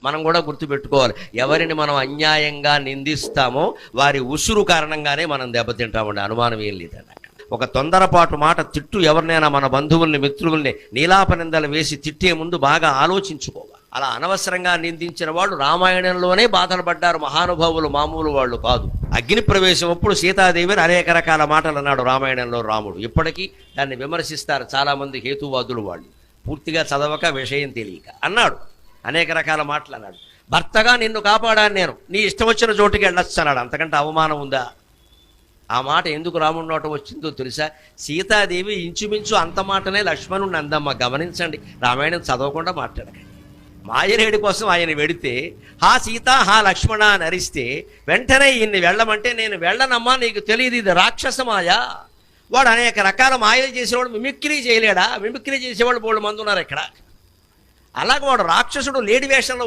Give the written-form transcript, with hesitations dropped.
మనం కూడా గుర్తుపెట్టుకోవాలి. ఎవరిని మనం అన్యాయంగా నిందిస్తామో వారి ఉసురు కారణంగానే మనం దెబ్బతింటామండి, అనుమానం ఏం లేదండి. ఒక తొందరపాటు మాట తిట్టు ఎవరినైనా మన బంధువుల్ని మిత్రుల్ని నీలాపనిందలు వేసి తిట్టే ముందు బాగా ఆలోచించుకోవాలి. అలా అనవసరంగా నిందించిన వాళ్ళు రామాయణంలోనే బాధలు పడ్డారు మహానుభావులు, మామూలు వాళ్ళు కాదు. అగ్ని ప్రవేశం అప్పుడు సీతాదేవిని అనేక రకాల మాటలు అన్నాడు రామాయణంలో రాముడు. ఇప్పటికీ దాన్ని విమర్శిస్తారు చాలామంది హేతువాదులు, వాళ్ళు పూర్తిగా చదవక విషయం తెలియక అన్నాడు, అనేక రకాల మాటలు అన్నాడు. భర్తగా నిన్ను కాపాడాను నేను, నీ ఇష్టం వచ్చిన చోటుకి వెళ్ళొచ్చు అన్నాడు. అంతకంటే అవమానం ఉందా? ఆ మాట ఎందుకు రాముడి నోట వచ్చిందో తెలుసా? సీతాదేవి ఇంచుమించు అంత మాటనే లక్ష్మణుడిని అందమ్మ. గమనించండి, రామాయణం చదవకుండా మాట్లాడకండి. మాయనేడి కోసం ఆయన వెడితే హా సీత హా లక్ష్మణ అని అరిస్తే వెంటనే ఈయన్ని వెళ్ళమంటే నేను వెళ్ళనమ్మా, నీకు తెలియదు ఇది రాక్షస మాయ. వాడు అనేక రకాల మాయలు చేసేవాడు, మిమిక్రీ చేయలేడా? మిమిక్రీ చేసేవాడు బోళ్ళు మంది ఉన్నారు ఇక్కడ. అలాగే వాడు రాక్షసుడు లేడి వేషంలో